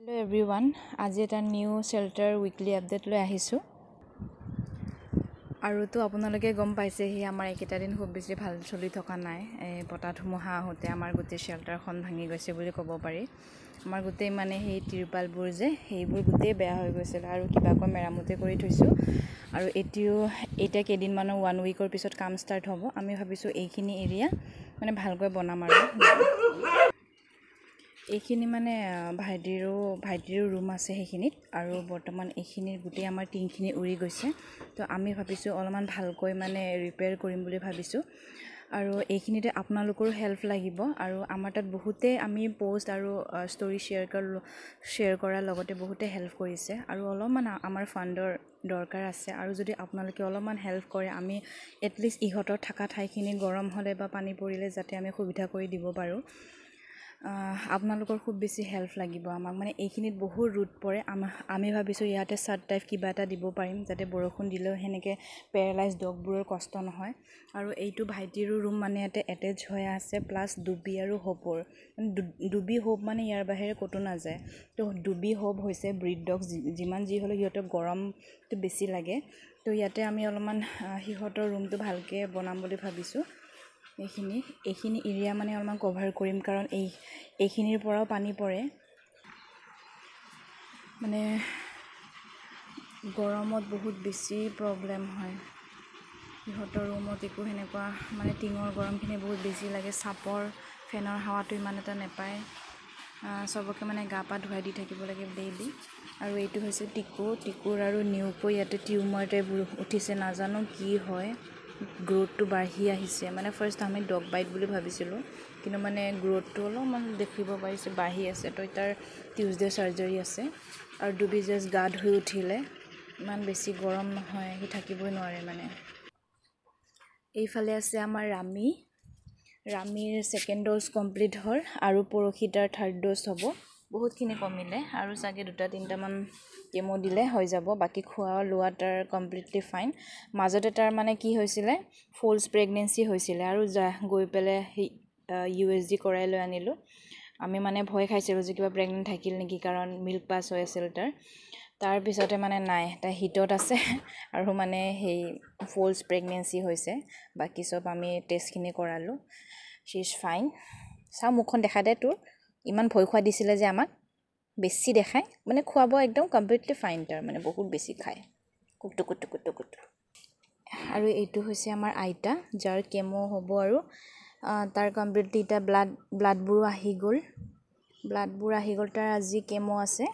Hello everyone, আজি এটা new শেল্টাৰ weekly update লৈ আহিছোঁ আৰু তো আপোনালোকে গম পাইছে হি আমাৰ এইকেইটা দিন খুব বেছি ভাল চলি থকা নাই বতাহ ধুমুহা আহোঁতে আমাৰ গোটেই শেল্টাৰখন ভাঙি গৈছে বুলি ক'ব পাৰি আমাৰ গোটেই মানে সেই তিৰপালবোৰ যে সেইবোৰ গোটেই বেয়া হৈ গৈছিল আৰু কিবাকৈ মেৰামতি কৰি থৈছোঁ আৰু এতিয়া কেইদিনমানৰ 1 উইকৰ পিছত কাম ষ্টাৰ্ট হ'ব আমি ভাবিছোঁ এইখিনি এৰিয়া মানে ভালকৈ বনাম আৰু এইখিনি মানে ভাইটিৰো ৰুম আছে সেইখিনিত আৰু বৰ্তমান এইখিনিৰ গোটেই আমাৰ টিংখিনি উৰি গৈছে তো আমি ভাবিছোঁ অলপমান ভালকৈ মানে ৰিপেয়াৰ কৰিম বুলি ভাবিছোঁ আৰু এইখিনিতে আপোনালোকৰো হেল্প লাগিব আৰু আমাৰ তাত বহুতে আমি পোষ্ট আৰু ষ্টৰি শ্বেয়াৰ কৰাৰ লগতে বহুতে হেল্প কৰিছে আৰু অলপমান আমাৰ ফাণ্ডৰ দৰকাৰ আছে আৰু যদি আপোনালোকে অলপমান হেল্প কৰে আমি এটলিষ্ট ইহঁতৰ থকা ঠাইখিনি গৰম হ'লে বা পানী পৰিলে যাতে আমি সুবিধা কৰি দিব পাৰোঁ আপোনালোকৰ খুব বেছি হেল্প লাগিব আমাক মানে এইখিনিত বহুত ৰুট পৰে আমি ভাবিছোঁ ইয়াতে চাৰ্ট টাইপ কিবা এটা দিব পাৰিম যাতে বৰষুণ দিলেও সেনেকৈ পেৰালাইজ ডগবোৰৰ কষ্ট নহয় আৰু এইটো ভাইটিৰো ৰুম মানে ইয়াতে এটেচ হৈ আছে প্লাছ ডুবি আৰু হোপৰ ডুবি হোপ মানে ইয়াৰ বাহিৰে ক'তো নাযায় তো ডুবি হোপ হৈছে ব্ৰিড ডগ যিমান যি হ'লেও সিহঁতক গৰমটো বেছি লাগে তো ইয়াতে আমি অলপমান সিহঁতৰ ৰুমটো ভালকৈ বনাম বুলি ভাবিছোঁ এইখিনি এৰিয়া মানে অলপমান কভাৰ কৰিম কাৰণ এইখিনিৰ পৰাও পানী পৰে মানে গৰমত বহুত বেছি প্ৰব্লেম হয় সিহঁতৰ ৰুমত একো সেনেকুৱা মানে টিঙৰ গৰমখিনি বহুত বেছি লাগে চাপৰ ফেনৰ হাৱাটো ইমান এটা নেপায় চবকে মানে গা পা ধুৱাই দি থাকিব লাগে ডেইলি আৰু এইটো হৈছে টিকুৰ আৰু নিউকৈ ইয়াতে টিউমাৰ টাইপ উঠিছে নাজানো কি হয় গ্ৰোথটো বাঢ়ি আহিছে মানে ফাৰ্ষ্ট আমি ডগ বাইট বুলি ভাবিছিলোঁ কিন্তু মানে গ্ৰোথটো অলপমান দেখিব পাৰিছে বাঢ়ি আছে তো তাৰ টিউজডে চাৰ্জাৰী আছে আৰু ডুবি জাষ্ট গা ধুই উঠিলে ইমান বেছি গৰম নহয় সি থাকিবই নোৱাৰে মানে এইফালে আছে আমাৰ ৰামিৰ ছেকেণ্ড ড'জ কমপ্লিট হ'ল আৰু পৰহি তাৰ থাৰ্ড ড'জ হ'ব বহুতখিনি কমিলে আৰু চাগে 2-3টামান কেমো দিলে হৈ যাব বাকী খোৱা লোৱা তাৰ কমপ্লিটলি ফাইন মাজতে তাৰ মানে কি হৈছিলে ফলছ প্ৰেগনেঞ্চি হৈছিলে আৰু গৈ পেলাই USG কৰাই লৈ আনিলোঁ আমি মানে ভয় খাইছিলোঁ যে কিবা প্ৰেগনেণ্ট থাকিল নেকি কাৰণ মিল্ক পাছ হৈ আছিল তাৰ পিছতে মানে নাই তাই হিটত আছে আৰু মানে সেই ফলছ প্ৰেগনেঞ্চি হৈছে বাকী চব আমি টেষ্টখিনি কৰালোঁ শ্বি ইজ ফাইন চাওঁ মুখখন দেখা দে তোৰ ইমান ভয় খোৱা দিছিলে যে আমাক বেছি দেখায় মানে খোৱাব একদম কমপ্লিটলি ফাইন তাৰ মানে বহুত বেছি খায় কুটু আৰু এইটো হৈছে আমাৰ আইতা যাৰ কেমো হ'ব আৰু তাৰ কমপ্লিটলি এতিয়া ব্লাডবোৰো আহি গ'ল তাৰ আজি কেমো আছে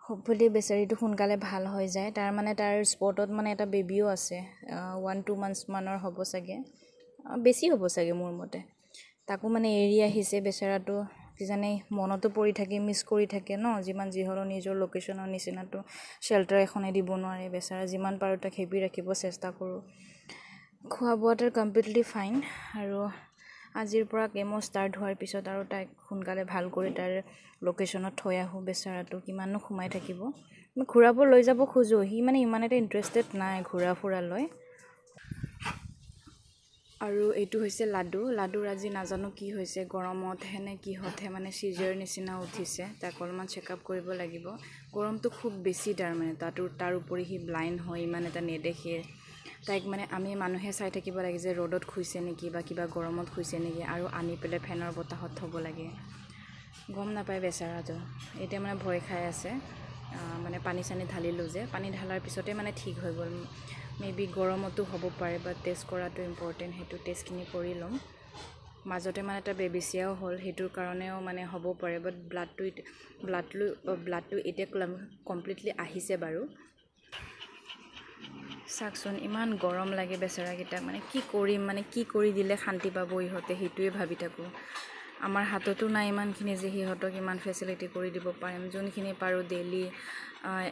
হোপফুলি বেচাৰীটো সোনকালে ভাল হৈ যায় তাৰ মানে তাৰ স্পটত মানে এটা বেবিও আছে 1-2 মান্থছ মানৰ হ'ব চাগে বেছি হ'ব চাগে মোৰ মতে তাকো মানে এৰি আহিছে বেচাৰাটো কিজানি মনতো পৰি থাকে মিছ কৰি থাকে ন যিমান যি হ'লেও নিজৰ লোকেশ্যনৰ নিচিনাটো শেল্টাৰ এখনে দিব নোৱাৰে বেচাৰা যিমান পাৰোঁ তাক হেপি ৰাখিব চেষ্টা কৰোঁ খোৱা বোৱাটো কমপ্লিটলি ফাইন আৰু আজিৰ পৰা কেমো ষ্টাৰ্ট হোৱাৰ পিছত আৰু তাইক সোনকালে ভাল কৰি তাৰ লোকেশ্যনত থৈ আহোঁ বেচাৰাটো কিমাননো সোমাই থাকিব মই ঘূৰাব লৈ যাব খোজোঁ সি মানে ইমান এটা ইণ্টাৰেষ্টেড নাই ঘূৰা ফুৰালৈ আৰু এইটো হৈছে লাডুৰ আজি নাজানো কি হৈছে গৰমতহে নে কিহতহে মানে চিজাৰ নিচিনা উঠিছে তাক অলপমান চেকআপ কৰিব লাগিব গৰমটো খুব বেছি তাৰ মানে তাৰ উপৰি সি ব্লাইণ্ড হয় ইমান এটা নেদেখে তাইক মানে আমি মানুহে চাই থাকিব লাগে যে ৰ'দত শুইছে নেকি বা কিবা গৰমত শুইছে নেকি আৰু আনি পেলাই ফেনৰ বতাহত থ'ব লাগে গম নাপায় বেচাৰাটো এতিয়া মানে ভয় খাই আছে মানে পানী চানী ঢালিলোঁ যে পানী ঢালাৰ পিছতে মানে ঠিক হৈ গ'ল মেবি গৰমতো হ'ব পাৰে বাট টেষ্ট কৰাটো ইম্পৰ্টেণ্ট সেইটো টেষ্টখিনি কৰি ল'ম মাজতে মানে এটা বেবিচিয়াও হ'ল সেইটোৰ কাৰণেও মানে হ'ব পাৰে বাট ব্লাডটো এতিয়া কমপ্লিটলি আহিছে বাৰু চাওকচোন ইমান গৰম লাগে বেচেৰাকেইটাক মানে কি কৰি দিলে শান্তি পাব ইহঁতে সেইটোৱে ভাবি থাকোঁ আমাৰ হাততো নাই ইমানখিনি যে সিহঁতক ইমান ফেচিলিটি কৰি দিব পাৰিম যোনখিনি পাৰোঁ ডেইলি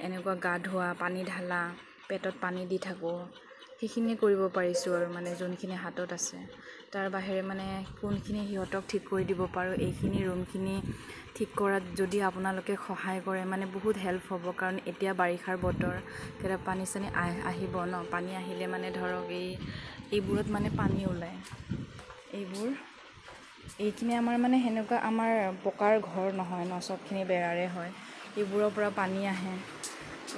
এনেকুৱা গা ধোৱা পানী ঢালা পেটত পানী দি থাকোঁ সেইখিনি কৰিব পাৰিছোঁ আৰু মানে যোনখিনি হাতত আছে তাৰ বাহিৰে মানে কোনখিনি সিহঁতক ঠিক কৰি দিব পাৰোঁ এইখিনি ৰুমখিনি ঠিক কৰাত যদি আপোনালোকে সহায় কৰে মানে বহুত হেল্প হ'ব কাৰণ এতিয়া বাৰিষাৰ বতৰ কেতিয়া পানী চানী আহিব ন পানী আহিলে মানে ধৰক এইবোৰত মানে পানী ওলায় এইবোৰ এইখিনি আমাৰ মানে সেনেকুৱা আমাৰ পকাৰ ঘৰ নহয় ন, চবখিনি বেৰাৰে হয়, এইবোৰৰ পৰা পানী আহে।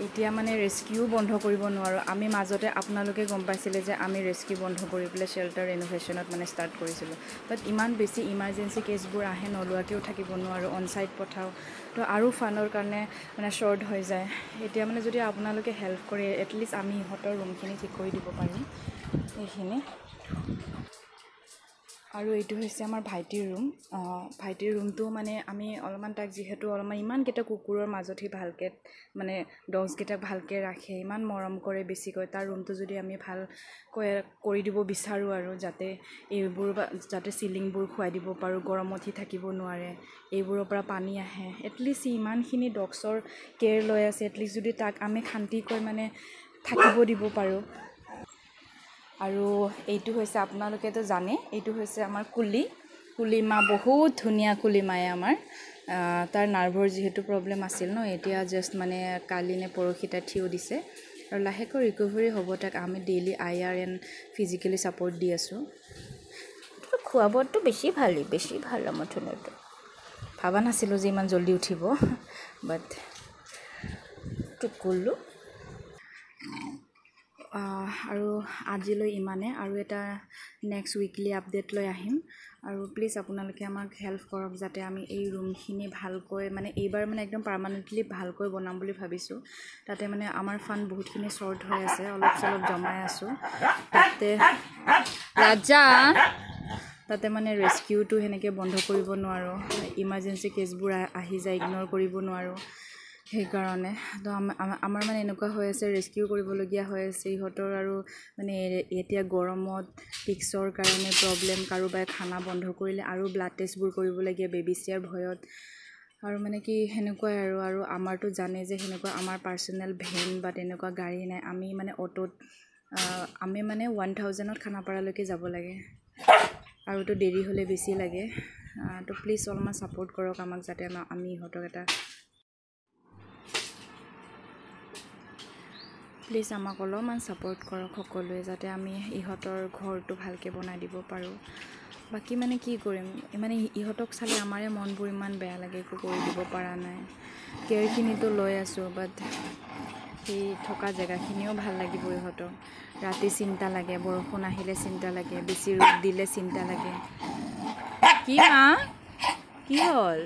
এতিয়া মানে ৰেস্কিউ বন্ধ কৰিব নোৱাৰোঁ। আমি মাজতে আপোনালোকে গম পাইছিলে যে আমি ৰেস্কিউ বন্ধ কৰি পেলাই শ্বেল্টাৰ ৰেনোভেশ্যনত মানে ষ্টাৰ্ট কৰিছিলোঁ। বাট ইমান বেছি ইমাৰ্জেঞ্চি কেছবোৰ আহে, নলোৱাকৈও থাকিব নোৱাৰোঁ, অন চাইট পঠাওঁ, তো আৰু ফাণ্ডৰ কাৰণে মানে শ্বৰ্ট হৈ যায়। এতিয়া মানে যদি আপোনালোকে হেল্প কৰে, এটলিষ্ট আমি ইহঁতৰ ৰুমখিনি ঠিক কৰি দিব পাৰিম এইখিনি। আৰু এইটো হৈছে আমাৰ ভাইটিৰ ৰুম। ভাইটিৰ ৰুমটো মানে আমি অলপমান তাক যিহেতু অলপমান ইমানকেইটা কুকুৰৰ মাজত সি ভালকৈ মানে ডগছকেইটাক ভালকৈ ৰাখে, ইমান মৰম কৰে বেছিকৈ, তাৰ ৰুমটো যদি আমি ভালকৈ কৰি দিব বিচাৰোঁ আৰু যাতে এইবোৰ যাতে চিলিংবোৰ খুৱাই দিব পাৰোঁ, গৰমত সি থাকিব নোৱাৰে, এইবোৰৰ পৰা পানী আহে, এটলিষ্ট সি ইমানখিনি ডগছৰ কেয়াৰ লৈ আছে, এটলিষ্ট যদি তাক আমি শান্তিকৈ মানে থাকিব দিব পাৰোঁ। আৰু এইটো হৈছে আপোনালোকেতো জানে, এইটো হৈছে আমাৰ কুলিমা, বহুত ধুনীয়া কুলিমায়ে আমাৰ। তাৰ নাৰ্ভৰ যিহেতু প্ৰব্লেম আছিল ন, এতিয়া জাষ্ট মানে কালি নে পৰহি তাই থিয় দিছে আৰু লাহেকৈ ৰিকভাৰী হ'ব। তাক আমি daily IR and physically support দি আছোঁ। খোৱা বোৱাটো বেছি ভাল আমাৰ ধুনীয়াটো। ভাবা নাছিলোঁ যে ইমান জল্দি উঠিব, বাট টুকুলো। আৰু আজিলৈ ইমানে, আৰু এটা নেক্সট উইকলি আপডেট লৈ আহিম। আৰু প্লিজ আপোনালোকে আমাক হেল্প কৰক যাতে আমি এই ৰুমখিনি ভালকৈ মানে এইবাৰ মানে একদম পাৰ্মানেণ্টলি ভালকৈ বনাম বুলি ভাবিছোঁ। তাতে মানে আমাৰ ফাণ্ড বহুতখিনি শ্বৰ্ট হৈ আছে, অলপ চলপ জমাই আছোঁ। তাতে মানে ৰেস্কিউটো সেনেকৈ বন্ধ কৰিব নোৱাৰোঁ, ইমাৰ্জেঞ্চি কেছবোৰ আহি যায়, ইগন'ৰ কৰিব নোৱাৰোঁ। সেইকাৰণে তো আমাৰ মানে এনেকুৱা হৈ আছে, ৰেস্কিউ কৰিবলগীয়া হৈ আছে ইহঁতৰ। আৰু মানে এতিয়া গৰমত পিক্সৰ কাৰণে প্ৰব্লেম, কাৰোবাই খানা বন্ধ কৰিলে আৰু ব্লাড টেষ্টবোৰ কৰিবলগীয়া বেবী চিয়াৰ ভয়ত। আৰু মানে কি সেনেকুৱাই আৰু আমাৰতো জানে যে সেনেকুৱা আমাৰ পাৰ্চনেল ভেন বা তেনেকুৱা গাড়ী নাই। আমি মানে অ'টোত আমি মানে 1000ত খানাপাৰালৈকে যাব লাগে, আৰুতো দেৰি হ'লে বেছি লাগে। তো প্লিজ অলপমান ছাপোৰ্ট কৰক আমাক যাতে আমি ইহঁতক প্লিজ আমাক অলপমান ছাপোৰ্ট কৰক সকলোৱে, যাতে আমি ইহঁতৰ ঘৰটো ভালকৈ বনাই দিব পাৰোঁ। বাকী মানে কি কৰিম, মানে ইহঁতক চালে আমাৰে মনবোৰ ইমান বেয়া লাগে, একো কৰি দিব পৰা নাই। কেয়াৰখিনিতো লৈ আছোঁ, বাট সেই থকা জেগাখিনিও ভাল লাগিব ইহঁতক। ৰাতি চিন্তা লাগে, বৰষুণ আহিলে চিন্তা লাগে, বেছি ৰ'দ দিলে চিন্তা লাগে। কি মা, কি হ'ল?